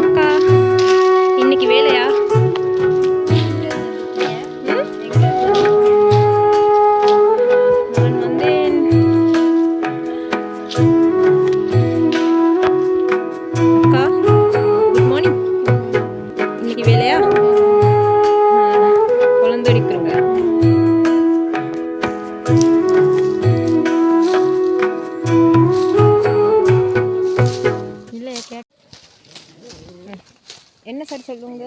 அக்கா இன்னைக்கு வேலையா? நான் வந்தேன். அக்கா குட் மார்னிங். இன்னைக்கு வேலையா? குழந்தை அடிக்கிறோங்க. என்ன சார் சொல்லுங்க,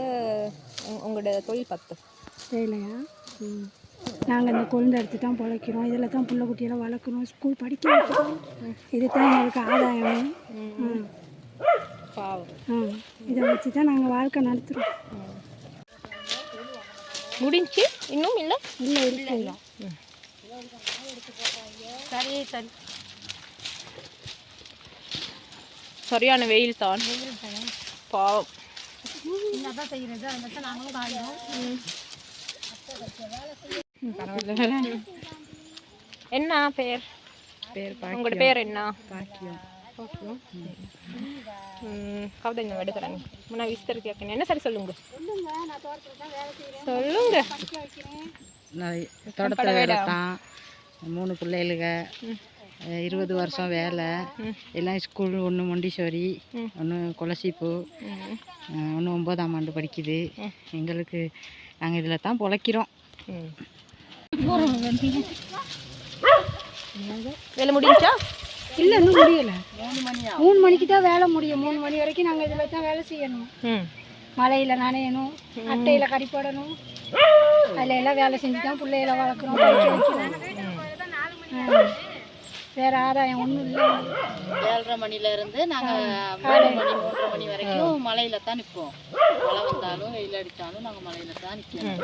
உங்களோட தொழில் பத்து வேலையா? நாங்கள் இந்த கொழுந்து எடுத்து தான் பிழைக்கிறோம். இதில் தான் பிள்ளை குட்டியெல்லாம் வளர்க்குறோம், ஸ்கூல் படிக்க வைக்கிறோம். இது தான் எங்களுக்கு ஆதாயம். பாவம். இதை வச்சு தான் நாங்கள் வாழ்க்கை நடத்துகிறோம். முடிஞ்சு இன்னும் இல்லை? இல்லை இல்லை. சரி சரி. சரியான வெயில் தான். பாவம். என்னதான் செய்கிறது, அதை மட்டும் நாங்களும் காயோம். என்ன பேர்? உங்களோட பேர் என்ன? பாக்கியம். கவிதை இந்த எடுக்கிறேன் முன்னா விஸ்தர் கேட்கணும். என்ன சரி சொல்லுங்க சொல்லுங்க. தோட்டத்தில் வேலை தான். 3 பிள்ளைகளுங்க, 20 வருஷம் வேலை. எல்லாம் ஸ்கூல், ஒன்று மொண்டிசோரி, ஒன்று கொலசிப்பு, ஒன்று 9ஆம் ஆண்டு படிக்குது. எங்களுக்கு நாங்கள் இதில் தான் பிழைக்கிறோம். வேலை முடிஞ்சா? இல்லை இன்னும் முடியலை. 3 மணிக்கு தான் வேலை முடியும். 3 மணி வரைக்கும் நாங்கள் இதில் தான் வேலை செய்யணும். மழையில் நனையணும், அட்டையில் கறி போடணும், அதில் எல்லாம் வேலை செஞ்சு தான் பிள்ளைகளை வளர்க்குறோம், படிக்க வைக்கிறோம். வேறு ஆதாயம் ஒன்றும் இல்லை. 7:30 மணிலேருந்து நாங்கள் 3 மணி 3:30 மணி வரைக்கும் மழையில் தான் நிற்போம். மழை வந்தாலும் வெயில் அடித்தாலும் நாங்கள் மழையில் தான் நிற்கணும்.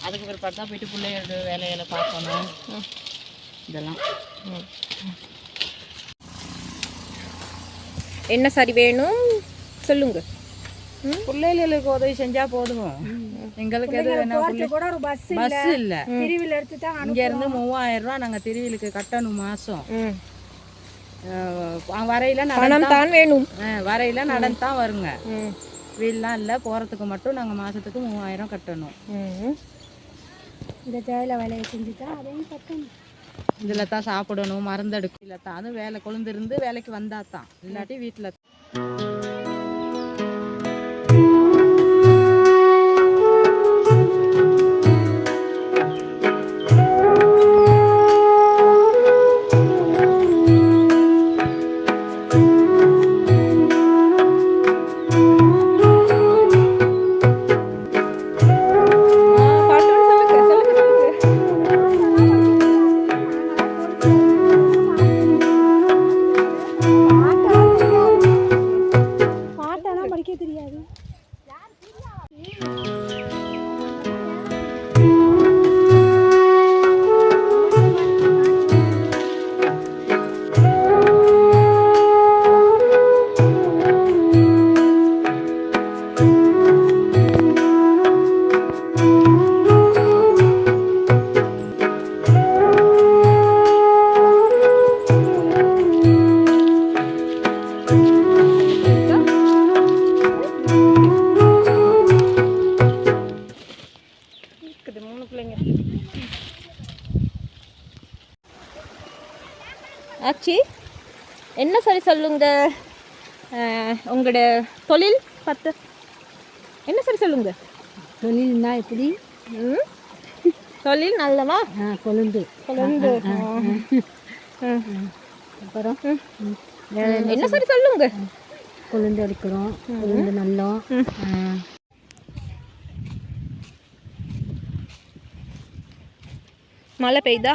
அதுக்கு பிற்பாடு தான் போயிட்டு பிள்ளைகளோட வேலைகளை பார்க்கணும். இதெல்லாம் என்ன சரி வேணும் சொல்லுங்க. பிள்ளைகளுக்கு உதவி செஞ்சா போதும். எங்களுக்கு எது கூட ஒரு பஸ் இல்லை. திருவிழா எடுத்து தான் இங்கேருந்து 3000 ரூபா நாங்கள் திருவிழுக்கு கட்டணும் மாதம். வரையில பணம் தான் வேணும். வரையில நடந்து தான் வருங்க. வீடெலாம் இல்லை, போகிறதுக்கு மட்டும் நாங்கள் மாதத்துக்கு 3000 கட்டணும். இந்த தேயிலை வேலையை செஞ்சு தான் அதையும் கட்டணும். இதில் தான் சாப்பிடணும், மருந்தெடுக்கும். இல்லை தான் அதுவும் வேலை கொழுந்திருந்து வேலைக்கு வந்தால் தான், இல்லாட்டி வீட்டில். படிக்க தெரியாது. ஆச்சி என்ன சரி சொல்லுங்க, உங்களோட தொழில் பத்து என்ன சரி சொல்லுங்க. தொழில்னா எப்படி? தொழில் நல்லவா? கொழுந்து. அப்புறம் என்ன சரி சொல்லுங்க. கொழுந்து எடுக்கிறோம், கொழுந்து நல்லோம். மழை பெய்தா?